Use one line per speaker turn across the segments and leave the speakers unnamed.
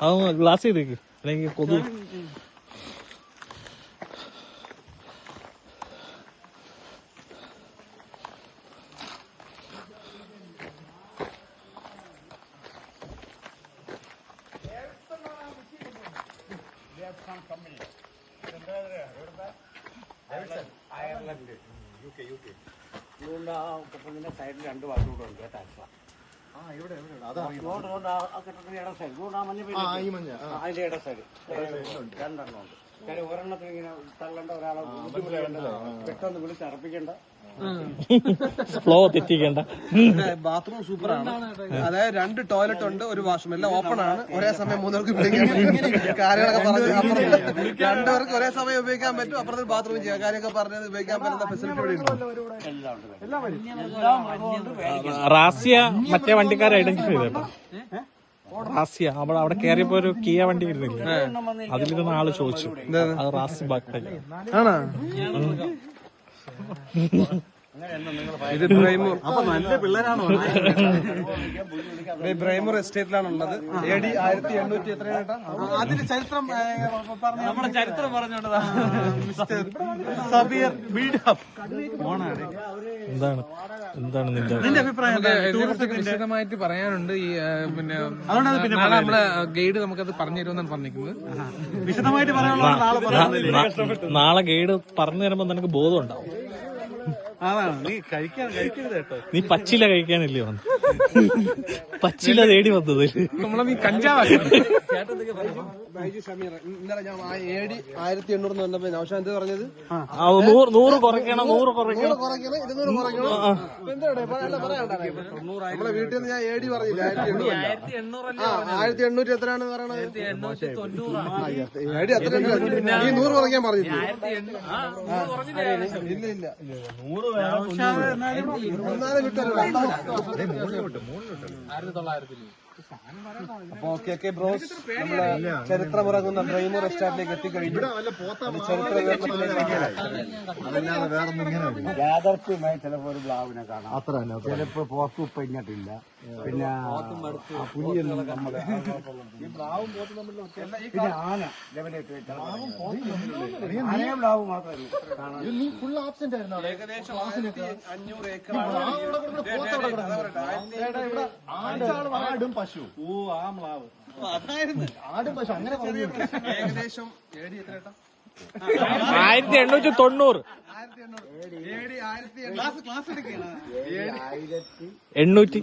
അതൊന്ന് ഗ്ലാസ് ചെയ്തേക്ക്, അല്ലെങ്കിൽ കൊതു.
സൈഡിൽ 2 വാട്ടൂടെ ഉണ്ട് കേട്ടോ. അതിന്റെ ഇട സൈഡ് 2 ഉണ്ട്. കാര്യം ഒരെണ്ണത്തിന് ഇങ്ങനെ തള്ളേണ്ട, ഒരാളെ പെട്ടെന്ന് വിളിച്ച് അർപ്പിക്കേണ്ട,
ഫ്ലോ തെറ്റിക്കേണ്ട.
ബാത്റൂം സൂപ്പറാണ്. അതായത് 2 ടോയ്ലറ്റ് ഉണ്ട്, 1 വാഷ്റൂം, എല്ലാം ഓപ്പൺ ആണ്. ഒരേ സമയം 3 പേർക്ക് കാര്യങ്ങളൊക്കെ പറഞ്ഞു. 2 പേർക്ക് ഒരേ സമയം ഉപയോഗിക്കാൻ പറ്റും. അപ്പുറത്തെ ബാത്റൂം ചെയ്യാം, കാര്യമൊക്കെ പറഞ്ഞത് ഉപയോഗിക്കാൻ പറ്റുന്ന ഫെസിലിറ്റി ഇവിടെ ഉണ്ട്.
റാസ്യ മറ്റേ വണ്ടിക്കാരെ ഐഡന്റിഫൈ ചെയ്തേട്ടോ. റാസ്യ അവിടെ കയറിയപ്പോ ഒരു കിയ വണ്ടി വരുന്നില്ല, അതിലിരുന്ന ആള് ചോദിച്ചു അത് റാസി ബാക്ക്
ആണോ? ഇത് ബ്രൈമൂർ,
നല്ല പിള്ളേരാണോ?
ബ്രൈമൂർ എസ്റ്റേറ്റിലാണ് ഉള്ളത്. AD 1800 എത്രയാണ് കേട്ടാ? അതിന്റെ ചരിത്രം
നമ്മുടെ ചരിത്രം പറഞ്ഞോണ്ടതാ.
സബീർ ബിൽഡപ്പ്.
എന്താണ് നിന്റെ
അഭിപ്രായം?
വിശദമായിട്ട് പറയാനുണ്ട്. ഈ പിന്നെ നമ്മളെ ഗൈഡ് നമുക്കത് പറഞ്ഞു തരുമെന്നാണ് പറഞ്ഞിരിക്കുന്നത്.
വിശദമായിട്ട്
നാളെ ഗൈഡ് പറഞ്ഞു തരുമ്പോ നിനക്ക് ബോധം ഉണ്ടാവും.
അതാണ് നീ കഴിക്കരുത് കേട്ടോ.
നീ പച്ചില കഴിക്കാനല്ലേ വന്നത്? പച്ചില തേടി വന്നത്
നമ്മളെ നീ കഞ്ചാവാക്കി.
ഇന്നലെ ഞാൻ AD 1800 വന്നപ്പോ നൗഷാദ് എന്ത് പറഞ്ഞത്?
100 കുറയ്ക്കണം, 100 കുറയ്ക്കണം,
200 കുറയ്ക്കണം. നമ്മളെ വീട്ടിൽ നിന്ന് ഞാൻ AD പറഞ്ഞില്ല, 1800 എത്രയാണ് പറയണത്? AD എത്ര? ഈ 100 കുറയ്ക്കാൻ പറഞ്ഞില്ല. ഇല്ല അപ്പൊ ഓക്കെ ബ്രോസ്, നമ്മള് ചരിത്രമിറങ്ങുന്ന ബ്രൈമൂർ എസ്റ്റേറ്റിലേക്ക് എത്തിക്കഴിഞ്ഞു.
യാഥാർത്ഥ്യമായി ചിലപ്പോ ഒരു ബ്ലാവിനെ കാണാം, ചിലപ്പോ പോത്ത് ഉപ്പഞ്ഞിട്ടില്ല, പിന്നെ പുലിയൊന്നും നമ്മുടെ പിന്നെ ആന ലെവലേറ്റ് ആനയും ബ്ലാവും മാത്രമല്ല
ഫുൾ ആബ്സെന്റ് ആയിരുന്നു. ഏകദേശം 500 ഏക്കർ ആടും പശു. അതായിരുന്നു ആടും പശു. അങ്ങനെ ഏകദേശം 1890.
1890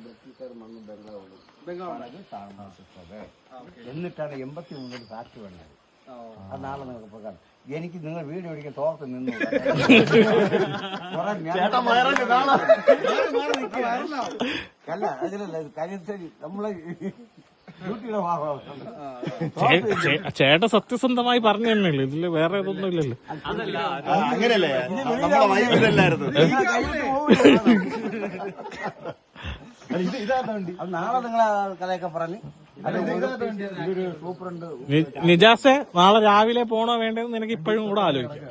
ബ്രിട്ടീഷുകാർ വന്ന് ബംഗാളിൽ താമസിച്ചത്. എന്നിട്ടാണ് 83 ഫാക്ടറി വന്നത്. അത് നാളെ നിങ്ങൾക്ക് പ്രകാരം എനിക്ക് നിങ്ങൾ വീട് മേടിക്കാൻ തോർത്ത് നിന്നു. അല്ല അതിലല്ല, കാര്യത്തിൽ നമ്മളെ ഡ്യൂട്ടിയുടെ ഭാഗമാണ്.
ചേട്ട സത്യസന്ധമായി പറഞ്ഞു തന്നെയല്ലേ, ഇതില് വേറെ ഇതൊന്നും ഇല്ലല്ലോ.
അങ്ങനെയല്ലേ നമ്മുടെ വൈബിലല്ലായിരുന്നു. അത് നാളെ നിങ്ങളെ കഥയൊക്കെ പറഞ്ഞ് ഇതൊരു സൂപ്രണ്ട്.
നിജാസെ, നാളെ രാവിലെ പോണോ വേണ്ടതെന്ന് നിനക്ക് ഇപ്പോഴും കൂടെ ആലോചിക്കാം.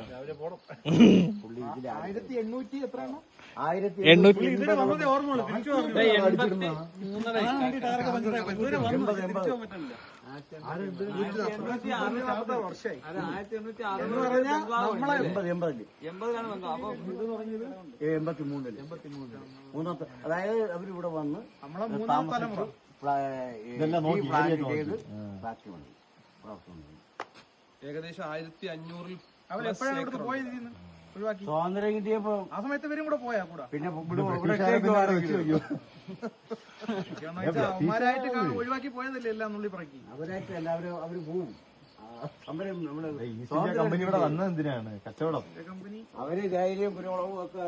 1800 എത്രയാണ്?
83 മൂന്നാമത്തെ, അതായത് അവരിവിടെ വന്ന്
ഏകദേശം 1500
സ്വാതന്ത്ര്യം കിട്ടിയപ്പോ
ആ സമയത്ത് ഇവരും കൂടെ പോയാ കൂടാ.
പിന്നെ
അവന്മാരായിട്ട് ഒഴിവാക്കി പോയതല്ലേ എല്ലാം നുള്ളി പറക്കി.
അവരായിട്ട് എല്ലാവരും അവര് പോവും. സമരം നമ്മള്
കമ്പനി ഇവിടെ വന്നത് എന്തിനാണ്? കച്ചവടം.
അവര് ധൈര്യം കുരുമുളകും ഒക്കെ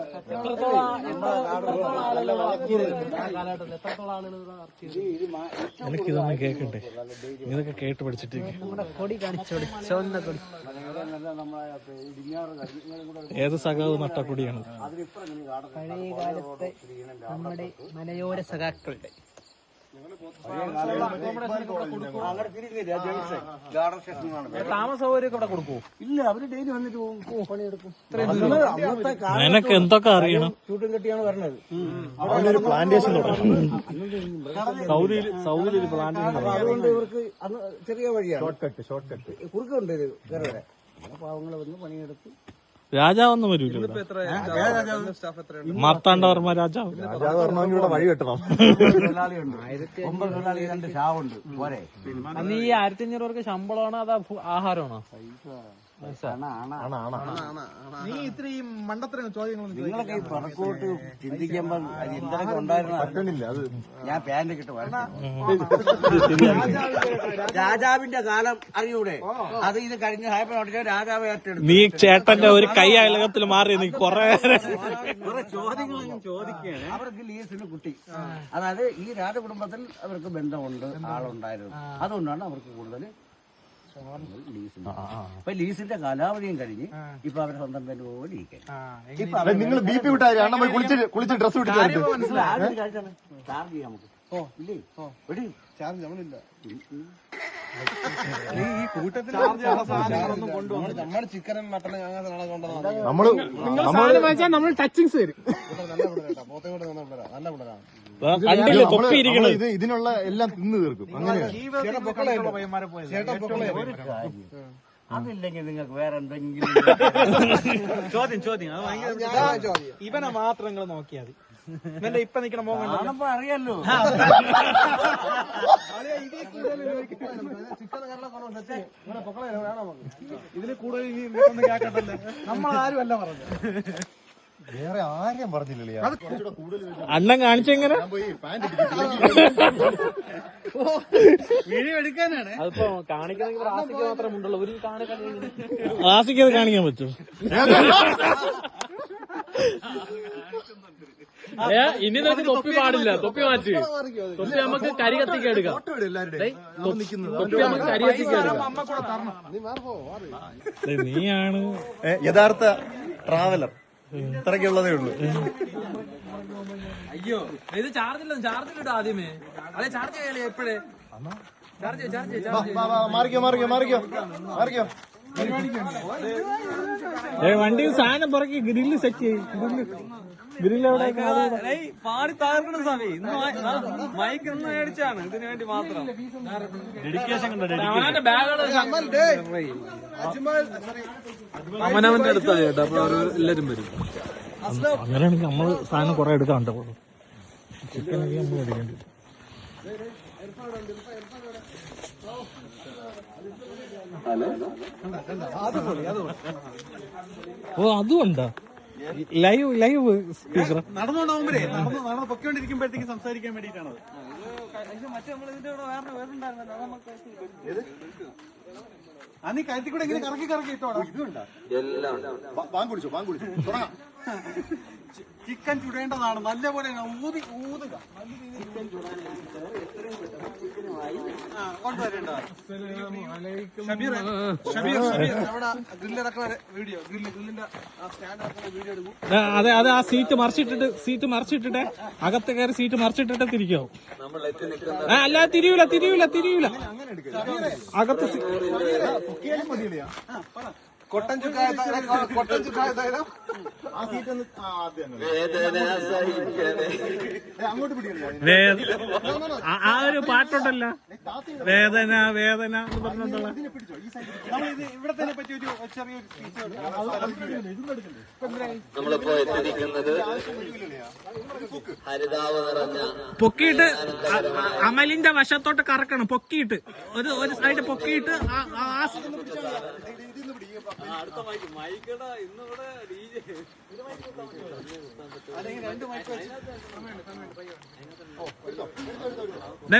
എനിക്കിതൊന്നും കേക്കട്ടെ, ഇതൊക്കെ കേട്ട് പഠിച്ചിട്ട് ഏത് സഖാവ് നട്ട കൊടിയാണ്?
പഴയ കാലത്തെ നമ്മുടെ മലയോര സഖാക്കളുടെ
അങ്ങനെ തിരിഞ്ഞില്ല ഗാർഡൻ സ്റ്റേഷനാണ്.
താമസ സൗകര്യം ഇവിടെ കൊടുക്കൂ?
ഇല്ല, അവര് ഡെയിലി വന്നിട്ട് പോകും, പണിയെടുക്കും. അന്നത്തെ
നിനക്ക് എന്തൊക്കെ അറിയണം?
ചൂട്ടും കെട്ടിയാണ് വരണത്.
ഒരു പ്ലാന്റേഷൻ തുടങ്ങി.
സൗദിയിൽ പ്ലാന്റേഷൻ.
അപ്പൊ അതുകൊണ്ട് ഇവർക്ക് അന്ന് ചെറിയ വഴിയാണ്,
ഷോർട്ട് കട്ട്
കുറുക്കുണ്ട് ഇത് കയറി. പാവങ്ങളെ വന്ന് പണിയെടുത്ത്
രാജാവൊന്നും വരൂല.
സ്റ്റാഫ് എത്രയുണ്ട്?
മാർത്താണ്ഡവർമ്മ രാജാവ്.
രാജാവ് പറഞ്ഞെങ്കിൽ ഇവിടെ വഴി കെട്ടണം.
9 തൊഴിലാളിയുണ്ട്, 9 തൊഴിലാളി, 2 ഷാവുണ്ട് പോരെ.
അന്ന് ഈ 1500 പേർക്ക് ശമ്പളമാണോ അതോ ആഹാരമാണോ?
നീ ഇത്രയും മണ്ടത്തരം ചോദ്യങ്ങളൊന്നും
നിങ്ങളൊക്കെ ഈ പുറക്കോട്ട് ചിന്തിക്കുമ്പോൾ അത് എന്തൊക്കെ ഉണ്ടായിരുന്ന
പറ്റണില്ല അത്.
ഞാൻ പാന്റ് കിട്ടും. രാജാവിന്റെ കാലം അറിയൂടെ? അത് ഇത് കഴിഞ്ഞ സാഹിബ് രാജാവ് ഏറ്റെടുത്തു.
നീ ചേട്ടന്റെ ഒരു കൈ അയലകത്തിൽ മാറി നീ കൊറേ
കുറെ ചോദ്യങ്ങൾ ചോദിക്കുകയാണ്. അവർക്ക് ലീസിന് കുട്ടി, അതായത് ഈ രാജകുടുംബത്തിൽ അവർക്ക് ബന്ധമുണ്ട്, ആളുണ്ടായിരുന്നു. അതുകൊണ്ടാണ് അവർക്ക് കൂടുതൽ ലീസിന്. അപ്പൊ ലീസിന്റെ കാലാവധിയും കഴിഞ്ഞ് ഇപ്പൊ അവരെ സ്വന്തം പേര് പോലെ ഇരിക്കാൻ.
നിങ്ങൾ ബി പി വിട്ടാൽ അണ്ണ പോയി കുളിച്ച് ഡ്രസ് പിടിച്ചു.
ചാർജ് ചെയ്യാം നമുക്ക്. ഇല്ലേ എടി
ചാർജ് നമ്മളില്ല.
ഈ കൂട്ടത്തിൽ
നമ്മൾ ചിക്കനും മട്ടനും അങ്ങനെ നാളെ കൊണ്ടുവന്നാൽ
നമ്മൾ ടച്ചിങ്സ് തരും.
നല്ല പിള്ളേരാ, പോത്തെ കൊണ്ട് നല്ല പിള്ളേരാ, നല്ല പിള്ളേരാണ്.
കണ്ടില്ലേ തൊപ്പി ഇരിക്കണത്?
ഇതിനുള്ള എല്ലാം തിന്ന് തീർക്കും. അങ്ങനെയാണ്.
അതില്ലെങ്കിൽ നിങ്ങൾക്ക് വേറെ എന്തെങ്കിലും
ചോദ്യം ഇവനെ മാത്രം നിങ്ങൾ നോക്കിയാൽ മതി. ഇവന്റെ ഇപ്പൊ നിക്കണ മോഹൻ
കാണുമ്പോ അറിയാലോ.
ഇതിന് കൂടുതൽ കേക്കട്ടല്ലേ, നമ്മളാരും അല്ല പറഞ്ഞു.
വേറെ ആരെയും പറഞ്ഞില്ലേ?
അണ്ണൻ കാണിച്ചെങ്ങനെ
വീഡിയോ എടുക്കാനാണ്.
അതിപ്പോ കാണിക്കണമെങ്കിൽ റാസിക്ക് മാത്രമേ ഉണ്ടുള്ളൂ. ഒരു റാസിക്ക് അത് കാണിക്കാൻ പറ്റും. ഇനി നമുക്ക് തൊപ്പി പാടില്ല. തൊപ്പി മാറ്റി. തൊപ്പി നമുക്ക് കരി കത്തിക്ക് എടുക്കാം. തൊപ്പി നമുക്ക് കരി കത്തിക്ക് എടുക്കാം. നീയാണ്
യഥാർത്ഥ ട്രാവലർ. ഇത്രയ്ക്കുള്ളതേ ഉള്ളൂ.
അയ്യോ ഇത് ചാർജിലിട്ട് ആദ്യമേ. അല്ലെ ചാർജ് ചെയ്യലേ എപ്പോഴേ?
മാറിക്കോ.
വണ്ടിയിൽ സാധനം പുറകെ ഗ്രില്ല് സെറ്റ് ചെയ്യും. ഗ്രില്ല് എവിടെ
പാടി തകർക്കണം സ്വാമി. മൈക്ക് ഒന്ന് മേടിച്ചാണ് ഇതിനു വേണ്ടി മാത്രം.
അവനവന്റെ അടുത്തായി കേട്ടോ. അപ്പൊ എല്ലാരും വരും. അങ്ങനെയാണെങ്കിൽ നമ്മള് സാധനം കുറെ എടുക്കാണ്ട് ചിക്കനൊക്കെ നമ്മൾ എടുക്കേണ്ടി വരും. ഓ അതുകൊണ്ടാ ലൈവ് സ്പീക്കർ
നടന്നുകൊണ്ടാവുമ്പോഴേ നടന്ന് പൊക്കോണ്ടിരിക്കുമ്പോഴത്തേക്ക് സംസാരിക്കാൻ വേണ്ടിയിട്ടാണ്.
മറ്റേ നമ്മൾ ഇതിന്റെ കൂടെ വേറുണ്ടായിരുന്നല്ലോ, അത് നമുക്ക്
നീ കയറ്റി കൂടെ ഇങ്ങനെ കറക്കി ഇട്ടോടാ. ഇതുണ്ടാ
കുടിച്ചു തുടങ്ങാം.
ചിക്കൻ ചുടേണ്ടതാണ്, നല്ലപോലെ ഊതുക. കൊണ്ടുവരേണ്ട അവിടെ ഗ്രില്ലിറക്കുന്ന വീഡിയോ, ഗ്രില്ലിന്റെ സ്റ്റാൻഡ് ഇറക്കുന്ന വീഡിയോ എടുക്കും.
അതെ ആ സീറ്റ് മറിച്ചിട്ടിട്ട് അകത്ത് കയറി സീറ്റ് മറിച്ചിട്ടിട്ട് തിരിക്കാവും. അല്ല തിരിയൂല അകത്ത്
കൊട്ടൻ ചുക്കായ തൈലം
ആ സീറ്റ് ഒന്ന് അങ്ങോട്ട് പിടിക്കണേ.
ആ ഒരു പാട്ടുണ്ടല്ല, വേദന എന്ന് പറഞ്ഞിട്ടുള്ള.
ഇവിടെ തന്നെ പറ്റിയ ഒരു ചെറിയൊരു
നമ്മളിപ്പോ എത്തിയിരിക്കുന്നത് ഹരിതാവ് നിറഞ്ഞ
പൊക്കിയിട്ട് അമലിന്റെ വശത്തോട്ട് കറക്കണം. പൊക്കിയിട്ട് ഒരു സൈഡ് പൊക്കിയിട്ട്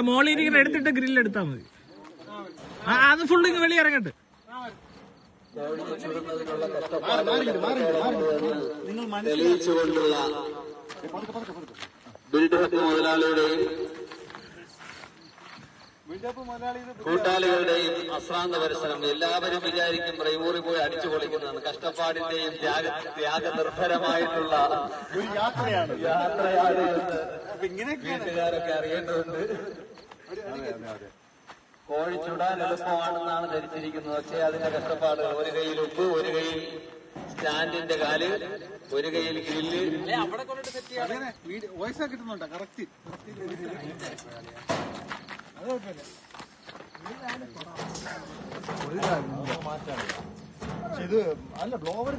മോളിൽ ഇങ്ങനെ എടുത്തിട്ട് ഗ്രില്ല് എടുത്താൽ മതി. അത് ഫുള്ള് വെളിയിറങ്ങട്ട്.
തെളിയിച്ചുകൊണ്ടുള്ള ബിൽഡപ്പ് മുതലാളിയുടെയും കൂട്ടാളികളുടെയും അശ്രാന്ത പരിസരം. എല്ലാവരും വിചാരിക്കും ബ്രൈവൂറി പോയി അടിച്ചു പൊളിക്കുന്നതാണ്. കഷ്ടപ്പാടിന്റെയും ത്യാഗനിർഭരമായിട്ടുള്ള
ഒരു യാത്രയാണ്.
വീട്ടുകാരൊക്കെ അറിയേണ്ടതുണ്ട്. കോഴി ചുടാൻ എളുപ്പമാണെന്നാണ് ധരിച്ചിരിക്കുന്നത്. പക്ഷേ അതിന്റെ കഷ്ടപ്പാട്, ഒരു കയ്യിൽ ഉപ്പ്, ഒരു കയ്യിൽ സ്റ്റാൻഡിന്റെ കാല്, ഒരു കയ്യിൽ ഗ്രില്ല്.
വോയിസ് കിട്ടുന്നുണ്ടോ കറക്റ്റ്?
ഇത് അല്ല ബ്ലോവർ